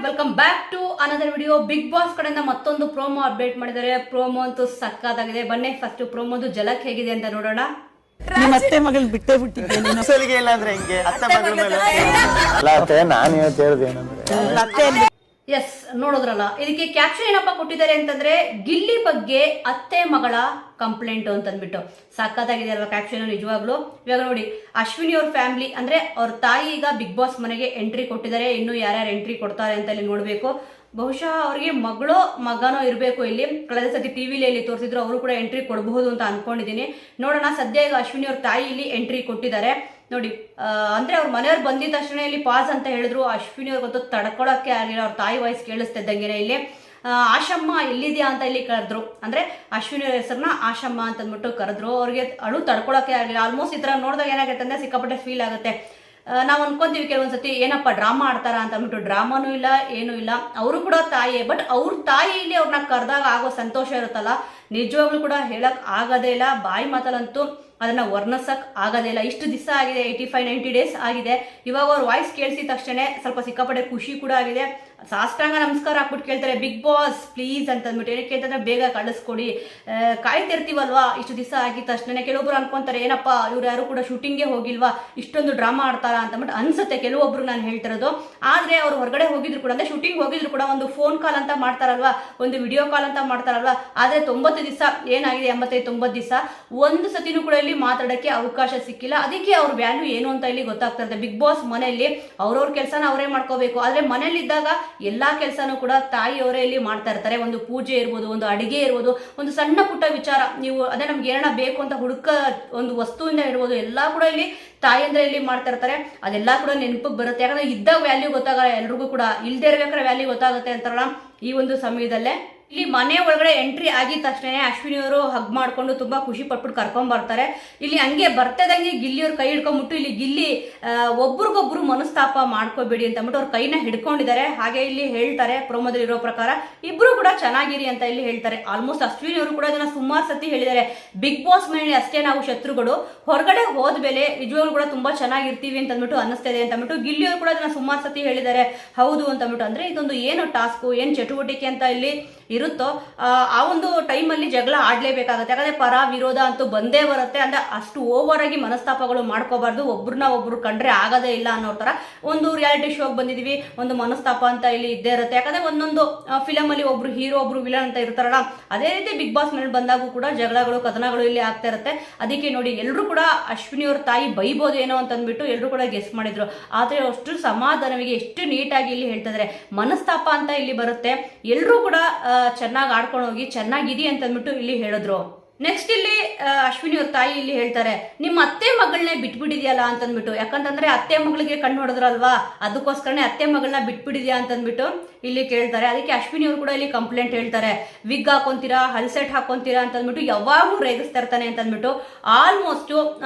Welcome back to another video. Bigg Boss ಕಡೆಯಿಂದ ಮತ್ತೊಂದು promo update ಮಾಡಿದ್ದಾರೆ. ಪ್ರೋಮೋ ಅಂತೂ ಸಕ್ಕತ್ತಾಗಿದೆ. ಬನ್ನಿ ಫಸ್ಟ್ ಪ್ರೋಮೋದು ಜಲಕ್ ಹೇಗಿದೆ ಅಂತ ನೋಡೋಣ. ನಿಮ್ಮ ಅತ್ತೆ ಮಗಳು ಬಿಟ್ಟೇ ಬಿಟ್ಟಿದ್ದೇನೆ. ನಾನು ಇವತ್ತು ಹೇಳ್ದೆ ಏನಂದ್ರೆ ಎಸ್, ನೋಡಿದ್ರಲ್ಲ, ಇದಕ್ಕೆ ಕ್ಯಾಪ್ಷನ್ ಏನಪ್ಪ ಕೊಟ್ಟಿದ್ದಾರೆ ಅಂತಂದ್ರೆ ಗಿಲ್ಲಿ ಬಗ್ಗೆ ಅತ್ತೆ ಮಗಳ ಕಂಪ್ಲೇಂಟ್ ಅಂತಂದ್ಬಿಟ್ಟು ಸಕ್ಕತ್ತಾಗಿದೆ ಅಲ್ವಾ ಕ್ಯಾಪ್ಷನ್ ನಿಜವಾಗ್ಲು. ಇವಾಗ ನೋಡಿ, ಅಶ್ವಿನಿ ಅವ್ರ ಫ್ಯಾಮಿಲಿ ಅಂದ್ರೆ ಅವ್ರ ತಾಯಿ ಈಗ ಬಿಗ್ ಬಾಸ್ ಮನೆಗೆ ಎಂಟ್ರಿ ಕೊಟ್ಟಿದ್ದಾರೆ. ಇನ್ನು ಯಾರ್ಯಾರು ಎಂಟ್ರಿ ಕೊಡ್ತಾರೆ ಅಂತ ಇಲ್ಲಿ ನೋಡ್ಬೇಕು. ಬಹುಶಃ ಅವ್ರಿಗೆ ಮಗನೋ ಇರಬೇಕು. ಇಲ್ಲಿ ಕಳೆದ ಸತಿ ಟಿವಿಲಿ ಇಲ್ಲಿ ತೋರಿಸಿದ್ರು, ಅವರು ಕೂಡ ಎಂಟ್ರಿ ಕೊಡಬಹುದು ಅಂತ ಅನ್ಕೊಂಡಿದ್ದೀನಿ. ನೋಡೋಣ. ಸದ್ಯ ಈಗ ಅಶ್ವಿನಿ ಅವ್ರ ತಾಯಿ ಇಲ್ಲಿ ಎಂಟ್ರಿ ಕೊಟ್ಟಿದ್ದಾರೆ ನೋಡಿ. ಅಂದ್ರೆ ಅವ್ರ ಮನೆಯವ್ರು ಬಂದಿದ್ದ ತಕ್ಷಣ ಇಲ್ಲಿ ಪಾಸ್ ಅಂತ ಹೇಳಿದ್ರು. ಅಶ್ವಿನಿ ಅವ್ರಿಗಂತೂ ತಡ್ಕೊಳಕ್ಕೆ ಆಗಿಲ್ಲ. ಅವ್ರ ತಾಯಿ ವಾಯ್ಸ್ ಕೇಳಿಸ್ತಿದ್ದಂಗೆನೆ ಇಲ್ಲಿ ಆಶಮ್ಮ ಎಲ್ಲಿದ್ಯಾ ಅಂತ ಇಲ್ಲಿ ಕರೆದ್ರು. ಅಂದ್ರೆ ಅಶ್ವಿನಿ ಅವ್ರ ಹೆಸರನ್ನ ಆಶಮ್ಮ ಅಂತ ಅಂದ್ಬಿಟ್ಟು ಕರೆದ್ರು. ಅವ್ರಿಗೆ ಅಳು ತಡ್ಕೊಳಕ್ಕೆ ಆಗಿಲ್ಲ. ಆಲ್ಮೋಸ್ಟ್ ಈ ತರ ನೋಡಿದಾಗ ಏನಾಗುತ್ತೆ ಅಂದ್ರೆ ಸಿಕ್ಕಾಪಟ್ಟೆ ಫೀಲ್ ಆಗುತ್ತೆ. ನಾವು ಅನ್ಕೊಂತೀವಿ ಕೆಲವೊಂದ್ಸತಿ ಏನಪ್ಪ ಡ್ರಾಮಾ ಆಡ್ತಾರ ಅಂತ ಅಂದ್ಬಿಟ್ಟು. ಡ್ರಾಮಾನೂ ಇಲ್ಲ, ಏನೂ ಇಲ್ಲ. ಅವರು ಕೂಡ ತಾಯಿಯೇ. ಬಟ್ ಅವ್ರ ತಾಯಿ ಇಲ್ಲಿ ಅವ್ರನ್ನ ಕರೆದಾಗ ಆಗೋ ಸಂತೋಷ ಇರುತ್ತಲ್ಲ, ನಿಜವಾಗ್ಲೂ ಕೂಡ ಹೇಳಕ್ ಆಗೋದೇ ಇಲ್ಲ. ಬಾಯಿ ಮಾತಲ್ಲಂತೂ ಅದನ್ನ ವರ್ಣಿಸಕ್ ಆಗೋದೇ ಇಲ್ಲ. ಇಷ್ಟು ದಿವಸ ಆಗಿದೆ, 85-90 ಡೇಸ್ ಆಗಿದೆ. ಇವಾಗ ಅವ್ರ ವಾಯ್ಸ್ ಕೇಳಿಸಿದ ತಕ್ಷಣ ಸ್ವಲ್ಪ ಸಿಕ್ಕಾಪಟ್ಟೆ ಖುಷಿ ಕೂಡ ಆಗಿದೆ. ಸಾಷ್ಟಾಂಗ ನಮಸ್ಕಾರ ಹಾಕ್ಬಿಟ್ಟು ಕೇಳ್ತಾರೆ, ಬಿಗ್ ಬಾಸ್ ಪ್ಲೀಸ್ ಅಂತ ಅಂದ್ಬಿಟ್ಟು. ಏನಕ್ಕೆ ಅಂತಂದ್ರೆ ಬೇಗ ಕಳಿಸ್ಕೊಡಿ, ಕಾಯ್ತಿರ್ತೀವಲ್ವಾ ಇಷ್ಟು ದಿವಸ ಆಗಿದ ತಕ್ಷಣ. ಕೆಲವೊಬ್ರು ಅನ್ಕೊಂತಾರೆ, ಏನಪ್ಪ ಇವ್ರು ಯಾರು ಕೂಡ ಶೂಟಿಂಗ್ಗೆ ಹೋಗಿಲ್ವಾ, ಇಷ್ಟೊಂದು ಡ್ರಾಮಾ ಆಡ್ತಾರ ಅಂತಂದ್ಬಿಟ್ಟು ಅನ್ಸುತ್ತೆ ಕೆಲವೊಬ್ರು ನಾನು ಹೇಳ್ತಿರೋದು. ಆದ್ರೆ ಅವ್ರು ಹೊರಗಡೆ ಹೋಗಿದ್ರು ಕೂಡ, ಅಂದ್ರೆ ಶೂಟಿಂಗ್ ಹೋಗಿದ್ರು ಕೂಡ ಒಂದು ಫೋನ್ ಕಾಲ್ ಅಂತ ಮಾಡ್ತಾರಲ್ವಾ, ಒಂದು ವಿಡಿಯೋ ಕಾಲ್ ಅಂತ ಮಾಡ್ತಾರಲ್ವಾ. ಆದ್ರೆ 90 ದಿವಸ ಏನಾಗಿದೆ, 85-90 ದಿವಸ ಒಂದು ಸತಿನೂ ಕೂಡ ಇಲ್ಲಿ ಮಾತಾಡಕ್ಕೆ ಅವಕಾಶ ಸಿಕ್ಕಿಲ್ಲ. ಅದಕ್ಕೆ ಅವ್ರ ವ್ಯಾಲ್ಯೂ ಏನು ಅಂತ ಇಲ್ಲಿ ಗೊತ್ತಾಗ್ತಾ ಇರುತ್ತೆ. ಬಿಗ್ ಬಾಸ್ ಮನೆಯಲ್ಲಿ ಅವ್ರವ್ರ ಕೆಲಸನ ಅವರೇ ಮಾಡ್ಕೋಬೇಕು. ಆದ್ರೆ ಮನೇಲಿ ಇದ್ದಾಗ ಎಲ್ಲಾ ಕೆಲಸನೂ ಕೂಡ ತಾಯಿಯವರೇ ಇಲ್ಲಿ ಮಾಡ್ತಾ ಇರ್ತಾರೆ. ಒಂದು ಪೂಜೆ ಇರ್ಬೋದು, ಒಂದು ಅಡಿಗೆ ಇರ್ಬೋದು, ಒಂದು ಸಣ್ಣ ಪುಟ್ಟ ವಿಚಾರ, ನೀವು ಅದೇ ನಮ್ಗೆ ಏನ ಬೇಕು ಅಂತ ಒಂದು ವಸ್ತುವಿಂದ ಇರ್ಬೋದು, ಎಲ್ಲಾ ಕೂಡ ಇಲ್ಲಿ ತಾಯಿ ಅಂದ್ರೆ ಇಲ್ಲಿ ಮಾಡ್ತಾ ಇರ್ತಾರೆ. ಅದೆಲ್ಲಾ ಕೂಡ ನೆನಪಿಗೆ ಬರುತ್ತೆ. ಯಾಕಂದ್ರೆ ಇದ್ದಾಗ ವ್ಯಾಲ್ಯೂ ಗೊತ್ತಾಗಲ್ಲ ಎಲ್ರಿಗೂ ಕೂಡ, ಇಲ್ದೇ ಇರ್ಬೇಕಾದ್ರೆ ವ್ಯಾಲ್ಯೂ ಗೊತ್ತಾಗುತ್ತೆ ಅಂತಾರಲ್ಲ. ಈ ಒಂದು ಸಮಯದಲ್ಲೇ ಇಲ್ಲಿ ಮನೆ ಒಳಗಡೆ ಎಂಟ್ರಿ ಆಗಿದ ತಕ್ಷಣ ಅಶ್ವಿನಿ ಅವರು ಹಗ್ ಮಾಡ್ಕೊಂಡು ತುಂಬಾ ಖುಷಿ ಪಟ್ಬಿಟ್ಟು ಕರ್ಕೊಂಡ್ ಬರ್ತಾರೆ. ಇಲ್ಲಿ ಹಂಗೆ ಬರ್ತದಂಗೆ ಗಿಲ್ಲಿಯವ್ರ ಕೈ ಹಿಡ್ಕೊಂಡ್ಬಿಟ್ಟು ಇಲ್ಲಿ ಗಿಲ್ಲಿ ಒಬ್ರಿಗೊಬ್ರು ಮನಸ್ತಾಪ ಮಾಡ್ಕೋಬೇಡಿ ಅಂತ ಅಂದ್ಬಿಟ್ಟು ಅವ್ರ ಕೈನ ಹಿಡ್ಕೊಂಡಿದ್ದಾರೆ. ಹಾಗೆ ಇಲ್ಲಿ ಹೇಳ್ತಾರೆ ಪ್ರೋಮೋದಲ್ಲಿ ಇರೋ ಪ್ರಕಾರ ಇಬ್ರು ಕೂಡ ಚೆನ್ನಾಗಿರಿ ಅಂತ ಇಲ್ಲಿ ಹೇಳ್ತಾರೆ. ಆಲ್ಮೋಸ್ಟ್ ಅಶ್ವಿನಿ ಅವರು ಕೂಡ ಇದನ್ನ ಸುಮಾರು ಸತಿ ಹೇಳಿದ್ದಾರೆ. ಬಿಗ್ ಬಾಸ್ ಮನೆಯಲ್ಲಿ ಅಷ್ಟೇ ನಾವು ಶತ್ರುಗಳು, ಹೊರಗಡೆ ಹೋದ್ಮೇಲೆ ನಿಜವಾಗ್ಲೂ ಕೂಡ ತುಂಬಾ ಚೆನ್ನಾಗಿರ್ತೀವಿ ಅಂತ ಅಂದ್ಬಿಟ್ಟು ಅನ್ನಿಸ್ತಿದೆ ಅಂತ ಅಂದ್ಬಿಟ್ಟು ಗಿಲ್ಲಿಯವರು ಕೂಡ ಅದನ್ನ ಸುಮಾರು ಸತಿ ಹೇಳಿದ್ದಾರೆ. ಹೌದು ಅಂತ ಅಂದ್ಬಿಟ್ಟು. ಅಂದ್ರೆ ಇದೊಂದು ಏನು ಟಾಸ್ಕ್, ಏನ್ ಚಟುವಟಿಕೆ ಅಂತ ಇಲ್ಲಿ ಇರುತ್ತೋ ಆ ಒಂದು ಟೈಮಲ್ಲಿ ಜಗಳ ಆಡ್ಲೇಬೇಕಾಗತ್ತೆ. ಯಾಕಂದ್ರೆ ಪರ ವಿರೋಧ ಅಂತೂ ಬಂದೇ ಬರುತ್ತೆ. ಅಂದ್ರೆ ಅಷ್ಟು ಓವರ್ ಆಗಿ ಮನಸ್ತಾಪಗಳು ಮಾಡ್ಕೋಬಾರ್ದು. ಒಬ್ರನ್ನ ಒಬ್ರು ಕಂಡ್ರೆ ಆಗದೇ ಇಲ್ಲ ಅನ್ನೋ ತರ ಒಂದು ರಿಯಾಲಿಟಿ ಶೋಗೆ ಬಂದಿದೀವಿ, ಒಂದು ಮನಸ್ತಾಪ ಅಂತ ಇಲ್ಲಿ ಇದ್ದೇ ಇರುತ್ತೆ. ಯಾಕಂದ್ರೆ ಒಂದೊಂದು ಫಿಲಮ್ ಅಲ್ಲಿ ಒಬ್ರು ಹೀರೋ ಒಬ್ರು ವಿಲನ್ ಅಂತ ಇರ್ತಾರಲ್ಲ, ಅದೇ ರೀತಿ ಬಿಗ್ ಬಾಸ್ ಮೇಲೆ ಬಂದಾಗೂ ಕೂಡ ಜಗಳಗಳು ಕದನಗಳು ಇಲ್ಲಿ ಆಗ್ತಾ ಇರುತ್ತೆ. ಅದಕ್ಕೆ ನೋಡಿ, ಎಲ್ರು ಕೂಡ ಅಶ್ವಿನಿ ಅವ್ರ ತಾಯಿ ಬೈಬೋದು ಏನೋ ಅಂತ ಅಂದ್ಬಿಟ್ಟು ಎಲ್ರು ಕೂಡ ಗೆಸ್ ಮಾಡಿದ್ರು. ಆದ್ರೆ ಅಷ್ಟು ಸಮಾಧಾನವಾಗಿ ಎಷ್ಟು ನೀಟಾಗಿ ಇಲ್ಲಿ ಹೇಳ್ತಾ ಇದಾರೆ. ಮನಸ್ತಾಪ ಅಂತ ಇಲ್ಲಿ ಬರುತ್ತೆ, ಎಲ್ರು ಕೂಡ ಚೆನ್ನಾಗಿ ಆಡ್ಕೊಂಡು ಹೋಗಿ ಚೆನ್ನಾಗಿದಿ ಅಂತ ಅಂದ್ಬಿಟ್ಟು ಇಲ್ಲಿ ಹೇಳಿದ್ರು. ನೆಕ್ಸ್ಟ್ ಇಲ್ಲಿ ಅಶ್ವಿನಿ ಅವ್ರ ತಾಯಿ ಇಲ್ಲಿ ಹೇಳ್ತಾರೆ, ನಿಮ್ಮ ಅತ್ತೆ ಮಗಳನ್ನೇ ಬಿಟ್ಬಿಟ್ಟಿದ್ಯಲ್ಲ ಅಂತಂದ್ಬಿಟ್ಟು. ಯಾಕಂತಂದ್ರೆ ಅತ್ತೆ ಮಗಳಿಗೆ ಕಣ್ಣು ಹೊಡೆದ್ರಲ್ವಾ, ಅದಕ್ಕೋಸ್ಕರನೇ ಅತ್ತೆ ಮಗಳನ್ನ ಬಿಟ್ಬಿಟ್ಟಿದ್ಯಾ ಅಂತಂದ್ಬಿಟ್ಟು ಇಲ್ಲಿ ಕೇಳ್ತಾರೆ. ಅದಕ್ಕೆ ಅಶ್ವಿನಿ ಅವರು ಕೂಡ ಇಲ್ಲಿ ಕಂಪ್ಲೇಂಟ್ ಹೇಳ್ತಾರೆ, ವಿಗ್ ಹಾಕೊಂತೀರಾ, ಹಲ್ಸೆಟ್ ಹಾಕೊಂತೀರಾ ಅಂತಂದ್ಬಿಟ್ಟು ಯಾವಾಗ್ಲೂ ರೇಗಿಸ್ತಾ ಇರ್ತಾನೆ ಅಂತಂದ್ಬಿಟ್ಟು. ಆಲ್ಮೋಸ್ಟ್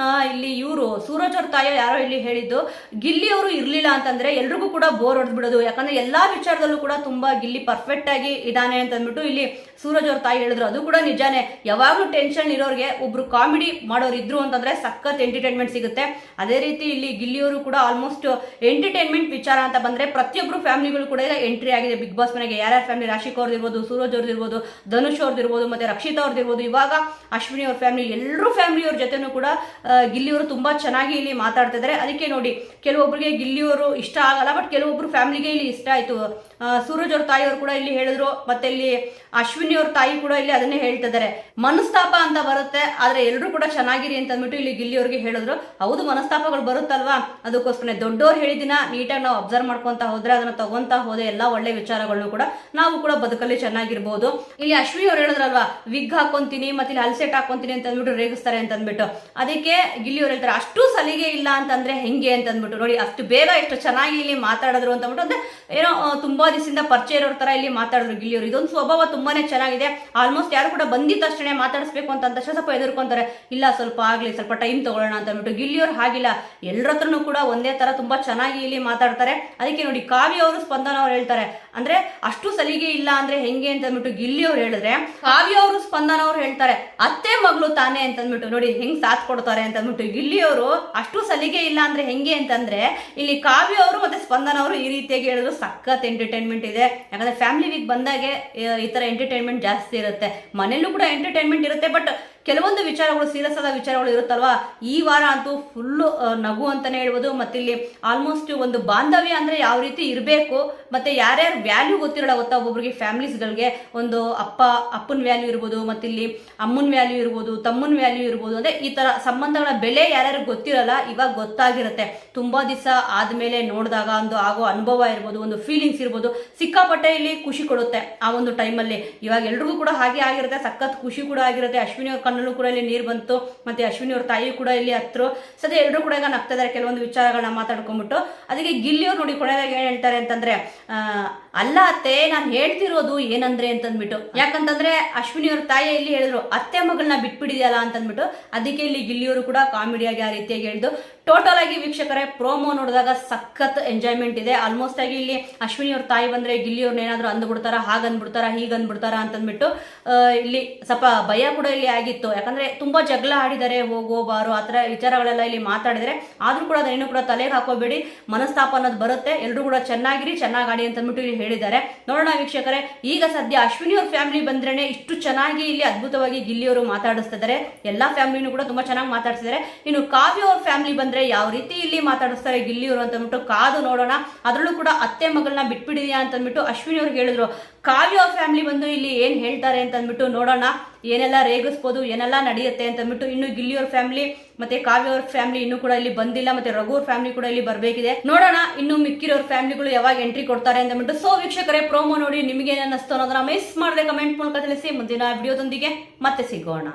ಇಲ್ಲಿ ಇವರು ಸೂರಜ್ ಅವ್ರ ತಾಯಿ ಯಾರೋ ಇಲ್ಲಿ ಹೇಳಿದ್ದು, ಗಿಲ್ಲಿ ಅವರು ಇರ್ಲಿಲ್ಲ ಅಂತಂದ್ರೆ ಎಲ್ರಿಗೂ ಕೂಡ ಬೋರ್ ಹೊಡೆದ್ಬಿಡೋದು. ಯಾಕಂದ್ರೆ ಎಲ್ಲಾ ವಿಚಾರದಲ್ಲೂ ಕೂಡ ತುಂಬಾ ಗಿಲ್ಲಿ ಪರ್ಫೆಕ್ಟ್ ಆಗಿ ಇದಾನೆ ಅಂತಂದ್ಬಿಟ್ಟು ಇಲ್ಲಿ ಸೂರಜ್ ಅವ್ರ ತಾಯಿ ಹೇಳಿದ್ರು. ಅದು ಕೂಡ ನಿಜಾನೇ. ಯಾವಾಗ್ಲೂ ಟೆನ್ಷನ್ ಇರೋರಿಗೆ ಒಬ್ರು ಕಾಮಿಡಿ ಮಾಡೋರು ಇದ್ರು ಅಂತಂದ್ರೆ ಸಖತ್ ಎಂಟರ್ಟೈನ್ಮೆಂಟ್ ಸಿಗುತ್ತೆ. ಅದೇ ರೀತಿ ಇಲ್ಲಿ ಗಿಲ್ಲಿಯವರು ಕೂಡ ಆಲ್ಮೋಸ್ಟ್ ಎಂಟರ್ಟೈನ್ಮೆಂಟ್ ವಿಚಾರ ಅಂತ ಬಂದ್ರೆ ಪ್ರತಿಯೊಬ್ರು ಫ್ಯಾಮಿಲಿಗಳು ಕೂಡ ಎಂಟ್ರಿ ಆಗಿದೆ ಬಿಗ್ ಬಾಸ್ ಮನೆಗೆ. ಯಾರ್ಯಾರ ಫ್ಯಾಮಿಲಿ, ರಾಶಿಕ್ ಅವ್ರದಿರ್ಬೋದು, ಸೂರಜ್ ಅವ್ರದಿರ್ಬೋದು, ಧನುಷ್ ಅವ್ರದಿರ್ಬೋದು, ಮತ್ತೆ ರಕ್ಷಿತಾ ಅವ್ರದಿರ್ಬೋದು, ಇವಾಗ ಅಶ್ವಿನಿ ಅವ್ರ ಫ್ಯಾಮಿಲಿ, ಎಲ್ಲರೂ ಫ್ಯಾಮಿಲಿಯವ್ರ ಜೊತೆನೂ ಕೂಡ ಗಿಲ್ಲಿಯವರು ತುಂಬಾ ಚೆನ್ನಾಗಿ ಇಲ್ಲಿ ಮಾತಾಡ್ತಾ ಇದ್ದಾರೆ. ಅದಕ್ಕೆ ನೋಡಿ, ಕೆಲವೊಬ್ಬರಿಗೆ ಗಿಲ್ಲಿಯವರು ಇಷ್ಟ ಆಗಲ್ಲ, ಬಟ್ ಕೆಲವೊಬ್ರು ಫ್ಯಾಮಿಲಿಗೆ ಇಲ್ಲಿ ಇಷ್ಟ ಆಯ್ತು. ಸೂರಜ್ ಅವ್ರ ತಾಯಿಯವರು ಕೂಡ ಇಲ್ಲಿ ಹೇಳಿದ್ರು, ಮತ್ತೆ ಇಲ್ಲಿ ಅಶ್ವಿನಿ ಅವ್ರ ತಾಯಿ ಕೂಡ ಇಲ್ಲಿ ಅದನ್ನೇ ಹೇಳ್ತಾ ಇದ್ದಾರೆ. ಮನಸ್ತಾಪ ಅಂತ ಬರುತ್ತೆ, ಆದ್ರೆ ಎಲ್ರು ಕೂಡ ಚೆನ್ನಾಗಿರಿ ಅಂತ ಅಂದ್ಬಿಟ್ಟು ಇಲ್ಲಿ ಗಿಲ್ಲಿ ಅವ್ರಿಗೆ ಹೇಳಿದ್ರು. ಹೌದು, ಮನಸ್ತಾಪಗಳು ಬರುತ್ತಲ್ವಾ, ಅದಕ್ಕೋಸ್ಕರ ದೊಡ್ಡವ್ರು ಹೇಳಿದಿನ ನೀಟಾಗಿ ನಾವು ಅಬ್ಸರ್ವ್ ಮಾಡ್ಕೊಂತ ಹೋದ್ರೆ, ಅದನ್ನ ತಗೊಂತ ಹೋದ್ರೆ ಎಲ್ಲ ಒಳ್ಳೆ ವಿಚಾರಗಳನ್ನು ಕೂಡ ನಾವು ಕೂಡ ಬದುಕಲ್ಲಿ ಚೆನ್ನಾಗಿರ್ಬೋದು. ಇಲ್ಲಿ ಅಶ್ವಿನಿ ಅವ್ರು ಹೇಳಿದ್ರಲ್ವಾ, ವಿಗ್ ಹಾಕೊಂತೀನಿ ಮತ್ತೆ ಇಲ್ಲಿ ಹಲ್ಸೆಟ್ ಹಾಕೊಂತೀನಿ ಅಂತ ಅಂದ್ಬಿಟ್ಟು ರೇಗಿಸ್ತಾರೆ ಅಂತ ಅಂದ್ಬಿಟ್ಟು. ಅದಕ್ಕೆ ಗಿಲ್ಲಿ ಅವ್ರು ಹೇಳ್ತಾರೆ, ಅಷ್ಟು ಸಲಿಗೆ ಇಲ್ಲ ಅಂತಂದ್ರೆ ಹೆಂಗೆ ಅಂತ ಅಂದ್ಬಿಟ್ಟು. ನೋಡಿ, ಅಷ್ಟು ಬೇಗ ಎಷ್ಟು ಚೆನ್ನಾಗಿ ಇಲ್ಲಿ ಮಾತಾಡಿದ್ರು ಅಂತ ಅಂದ್ಬಿಟ್ಟು. ಅಂದ್ರೆ ಏನೋ ತುಂಬಾ ದಿವಸದಿಂದ ಪರಿಚಯ ಇರೋ ತರ ಇಲ್ಲಿ ಮಾತಾಡಿದ್ರು ಗಿಲ್ಲಿಯವರು. ಇದೊಂದು ಸ್ವಭಾವ ತುಂಬಾನೇ ಚೆನ್ನಾಗಿದೆ. ಆಲ್ಮೋಸ್ಟ್ ಯಾರು ಕೂಡ ಬಂದಿದ್ದ ತಕ್ಷಣ ಮಾತಾಡಿಸ್ಬೇಕು ಮಾತಾಡಿಸ್ಬೇಕು ಅಂತ ತಕ್ಷಣ ಸ್ವಲ್ಪ ಎದುರ್ಕೊಂತಾರೆ. ಇಲ್ಲ ಸ್ವಲ್ಪ ಆಗ್ಲಿ, ಸ್ವಲ್ಪ ಟೈಮ್ ತಗೊಳ್ಳೋಣ ಅಂತ ಅಂದ್ಬಿಟ್ಟು. ಗಿಲ್ಲಿಯವ್ರು ಹಾಗಿಲ್ಲ, ಎಲ್ಲರ ಹತ್ರನೂ ಕೂಡ ಒಂದೇ ತರ ತುಂಬಾ ಚೆನ್ನಾಗಿ ಇಲ್ಲಿ ಮಾತಾಡ್ತಾರೆ. ಅದಕ್ಕೆ ನೋಡಿ ಕಾವ್ಯ ಅವರು ಸ್ಪಂದನ ಅವ್ರು ಹೇಳ್ತಾರೆ, ಅಂದ್ರೆ ಅಷ್ಟು ಸಲಿಗೆ ಇಲ್ಲ ಅಂದ್ರೆ ಹೆಂಗೆ ಅಂತ ಅಂದ್ಬಿಟ್ಟು ಗಿಲ್ಲಿ ಅವ್ರು ಹೇಳಿದ್ರೆ, ಕಾವ್ಯ ಅವರು ಸ್ಪಂದನ ಅವ್ರು ಹೇಳ್ತಾರೆ ಅತ್ತೆ ಮಗಳು ತಾನೇ ಅಂತ ಅಂದ್ಬಿಟ್ಟು. ನೋಡಿ ಹೆಂಗ್ ಸಾಥ್ ಕೊಡ್ತಾರೆ ಅಂತ ಅಂದ್ಬಿಟ್ಟು. ಗಿಲ್ಲಿ ಅವರು ಅಷ್ಟು ಸಲಿಗೆ ಇಲ್ಲ ಅಂದ್ರೆ ಹೆಂಗೆ ಅಂತಂದ್ರೆ, ಇಲ್ಲಿ ಕಾವ್ಯ ಅವರು ಮತ್ತೆ ಸ್ಪಂದನ ಅವರು ಈ ರೀತಿಯಾಗಿ ಹೇಳಿದ್ರು. ಸಖತ್ ಎಂಟರ್ಟೈನ್ಮೆಂಟ್ ಇದೆ. ಯಾಕಂದ್ರೆ ಫ್ಯಾಮಿಲಿ ವೀಕ್ ಬಂದಾಗೆ ಈ ತರ ಎಂಟರ್ಟೈನ್ಮೆಂಟ್ ಜಾಸ್ತಿ ಇರುತ್ತೆ. ಮನೇಲೂ ಕೂಡ ಎಂಟರ್ಟೈನ್ಮೆಂಟ್ ಇರುತ್ತೆ, ಬಟ್ ಕೆಲವೊಂದು ವಿಚಾರಗಳು, ಸೀರಿಯಸ್ ಆದ ವಿಚಾರಗಳು ಇರುತ್ತಲ್ವಾ. ಈ ವಾರ ಅಂತೂ ಫುಲ್ಲು ನಗು ಅಂತಾನೆ ಹೇಳ್ಬೋದು. ಮತ್ತೆ ಇಲ್ಲಿ ಆಲ್ಮೋಸ್ಟ್ ಒಂದು ಬಾಂಧವ್ಯ ಅಂದ್ರೆ ಯಾವ ರೀತಿ ಇರಬೇಕು, ಮತ್ತೆ ಯಾರ್ಯಾರು ವ್ಯಾಲ್ಯೂ ಗೊತ್ತಿರಲ್ಲ ಗೊತ್ತಾ ಒಬ್ಬೊಬ್ರಿಗೆ, ಫ್ಯಾಮಿಲೀಸ್ಗಳಿಗೆ ಒಂದು ಅಪ್ಪನ ವ್ಯಾಲ್ಯೂ ಇರ್ಬೋದು, ಮತ್ತೆ ಇಲ್ಲಿ ಅಮ್ಮನ ವ್ಯಾಲ್ಯೂ ಇರ್ಬೋದು, ತಮ್ಮನ ವ್ಯಾಲ್ಯೂ ಇರ್ಬೋದು. ಅಂದ್ರೆ ಈ ತರ ಸಂಬಂಧಗಳ ಬೆಲೆ ಯಾರ್ಯಾರು ಗೊತ್ತಿರಲ್ಲ, ಇವಾಗ ಗೊತ್ತಾಗಿರುತ್ತೆ. ತುಂಬಾ ದಿವಸ ಆದ್ಮೇಲೆ ನೋಡಿದಾಗ ಒಂದು ಆಗೋ ಅನುಭವ ಇರ್ಬೋದು, ಒಂದು ಫೀಲಿಂಗ್ಸ್ ಇರ್ಬೋದು, ಸಿಕ್ಕಾಪಟ್ಟೆ ಇಲ್ಲಿ ಖುಷಿ ಕೊಡುತ್ತೆ ಆ ಒಂದು ಟೈಮಲ್ಲಿ. ಇವಾಗ ಎಲ್ರಿಗೂ ಕೂಡ ಹಾಗೆ ಆಗಿರುತ್ತೆ, ಸಖತ್ ಖುಷಿ ಕೂಡ ಆಗಿರುತ್ತೆ. ಅಶ್ವಿನಿ ಅವ್ರ ಕಣ್ಣಲ್ಲೂ ಕೂಡ ಇಲ್ಲಿ ನೀರು ಬಂತು, ಮತ್ತೆ ಅಶ್ವಿನಿ ಅವ್ರ ತಾಯಿ ಕೂಡ ಇಲ್ಲಿ ಹತ್ರ. ಸದ್ಯ ಎಲ್ಲರೂ ಕೂಡ ಈಗ ನಗ್ತಾ ಇದಾರೆ ಕೆಲವೊಂದು ವಿಚಾರಗಳನ್ನ ಮಾತಾಡ್ಕೊಂಡ್ಬಿಟ್ಟು. ಅದಕ್ಕೆ ಗಿಲ್ಲಿ ಅವ್ರು ನೋಡಿ ಕೊನೆಯದಾಗಿ ಏನ್ ಹೇಳ್ತಾರೆ ಅಂತಂದ್ರೆ, ಅಲ್ಲ ಅತ್ತೆ ನಾನು ಹೇಳ್ತಿರೋದು ಏನಂದ್ರೆ ಅಂತಂದ್ಬಿಟ್ಟು. ಯಾಕಂತಂದ್ರೆ ಅಶ್ವಿನಿ ಅವ್ರ ತಾಯಿ ಇಲ್ಲಿ ಹೇಳಿದ್ರು ಅತ್ತೆ ಮಗಳನ್ನ ಬಿಟ್ಬಿಡಿದೆಯಲ್ಲ ಅಂತಂದ್ಬಿಟ್ಟು. ಅದಕ್ಕೆ ಇಲ್ಲಿ ಗಿಲ್ಲಿಯವರು ಕೂಡ ಕಾಮಿಡಿಯಾಗಿ ಆ ರೀತಿಯಾಗಿ ಹೇಳಿದ್ದು. ಟೋಟಲ್ ಆಗಿ ವೀಕ್ಷಕರೇ ಪ್ರೋಮೋ ನೋಡಿದಾಗ ಸಖತ್ ಎಂಜಾಯ್ಮೆಂಟ್ ಇದೆ. ಆಲ್ಮೋಸ್ಟ್ ಆಗಿ ಇಲ್ಲಿ ಅಶ್ವಿನಿ ಅವ್ರ ತಾಯಿ ಬಂದ್ರೆ ಗಿಲ್ಲಿಯವ್ರನ್ನ ಏನಾದ್ರು ಅಂದ್ಬಿಡ್ತಾರ, ಹಾಗಂದ್ಬಿಡ್ತಾರ, ಹೀಗಂದ್ಬಿಡ್ತಾರ ಅಂತಂದ್ಬಿಟ್ಟು ಇಲ್ಲಿ ಸ್ವಲ್ಪ ಭಯ ಕೂಡ ಇಲ್ಲಿ ಆಗಿತ್ತು. ಯಾಕಂದ್ರೆ ತುಂಬಾ ಜಗಳ ಆಡಿದ್ದಾರೆ, ಹೋಗೋ ಬಾರು ಆ ಥರ ವಿಚಾರಗಳೆಲ್ಲ ಇಲ್ಲಿ ಮಾತಾಡಿದರೆ. ಆದ್ರೂ ಕೂಡ ಅದನ್ನು ಕೂಡ ತಲೆಗೆ ಹಾಕೋಬೇಡಿ, ಮನಸ್ತಾಪ ಅನ್ನೋದು ಬರುತ್ತೆ. ಎಲ್ಲರೂ ಕೂಡ ಚೆನ್ನಾಗಿರಿ, ಚೆನ್ನಾಗಿ ಆಡಿ ಅಂತಂದ್ಬಿಟ್ಟು ಇಲ್ಲಿ ಹೇಳಿದ್ದಾರೆ. ನೋಡೋಣ ವೀಕ್ಷಕರೇ, ಈಗ ಸದ್ಯ ಅಶ್ವಿನಿ ಅವ್ರ ಫ್ಯಾಮಿಲಿ ಬಂದ್ರೇನೆ ಇಷ್ಟು ಚೆನ್ನಾಗಿ ಇಲ್ಲಿ ಅದ್ಭುತವಾಗಿ ಗಿಲ್ಲಿಯವರು ಮಾತಾಡಿಸ್ತಿದ್ದಾರೆ. ಎಲ್ಲಾ ಫ್ಯಾಮಿಲಿನೂ ಕೂಡ ತುಂಬಾ ಚೆನ್ನಾಗಿ ಮಾತಾಡ್ತಿದ್ದಾರೆ. ಇನ್ನು ಕಾವ್ಯ ಅವ್ರ ಫ್ಯಾಮಿಲಿ ಬಂದ್ರೆ ಯಾವ ರೀತಿ ಇಲ್ಲಿ ಮಾತಾಡಿಸ್ತಾರೆ ಗಿಲ್ಲಿಯವರು ಅಂತಂದ್ಬಿಟ್ಟು ಕಾದು ನೋಡೋಣ. ಅದರಲ್ಲೂ ಕೂಡ ಅತ್ತೆ ಮಗಳನ್ನ ಬಿಟ್ಬಿಡಿದ್ಯಾ ಅಂತಂದ್ಬಿಟ್ಟು ಅಶ್ವಿನಿ ಅವ್ರು ಹೇಳಿದ್ರು. ಕಾವ್ಯ ಅವ್ರ ಫ್ಯಾಮಿಲಿ ಬಂದು ಇಲ್ಲಿ ಏನ್ ಹೇಳ್ತಾರೆ ಅಂತಂದ್ಬಿಟ್ಟು ನೋಡೋಣ. ಏನೆಲ್ಲ ರೇಗಿಸ್ಬೋದು, ಏನೆಲ್ಲ ನಡೆಯುತ್ತೆ ಅಂತಂದ್ಬಿಟ್ಟು. ಇನ್ನು ಗಿಲ್ಲಿಯವ್ರ ಫ್ಯಾಮಿಲಿ ಮತ್ತೆ ಕಾವ್ಯ ಅವ್ರ ಫ್ಯಾಮಿಲಿ ಇನ್ನೂ ಕೂಡ ಇಲ್ಲಿ ಬಂದಿಲ್ಲ, ಮತ್ತೆ ರಘು ಅವ್ರ ಫ್ಯಾಮಿಲಿ ಕೂಡ ಇಲ್ಲಿ ಬರ್ಬೇಕಿದೆ. ನೋಡೋಣ ಇನ್ನು ಮಿಕ್ಕಿರೋರ್ ಫ್ಯಾಮಿಲಿಗಳು ಯಾವಾಗ ಎಂಟ್ರಿ ಕೊಡ್ತಾರೆ ಅಂತಂದ್ಬಿಟ್ಟು. ಸೊ ವೀಕ್ಷಕರೇ ಪ್ರೋಮೋ ನೋಡಿ ನಿಮ್ಗೆ ಏನ್ ಅನ್ನಿಸ್ತು ಅನ್ನೋದನ್ನ ಮಿಸ್ ಮಾಡದೆ ಕಮೆಂಟ್ ಮೂಲಕ ತಿಳಿಸಿ. ಮುಂದಿನ ವಿಡಿಯೋದೊಂದಿಗೆ ಮತ್ತೆ ಸಿಗೋಣ.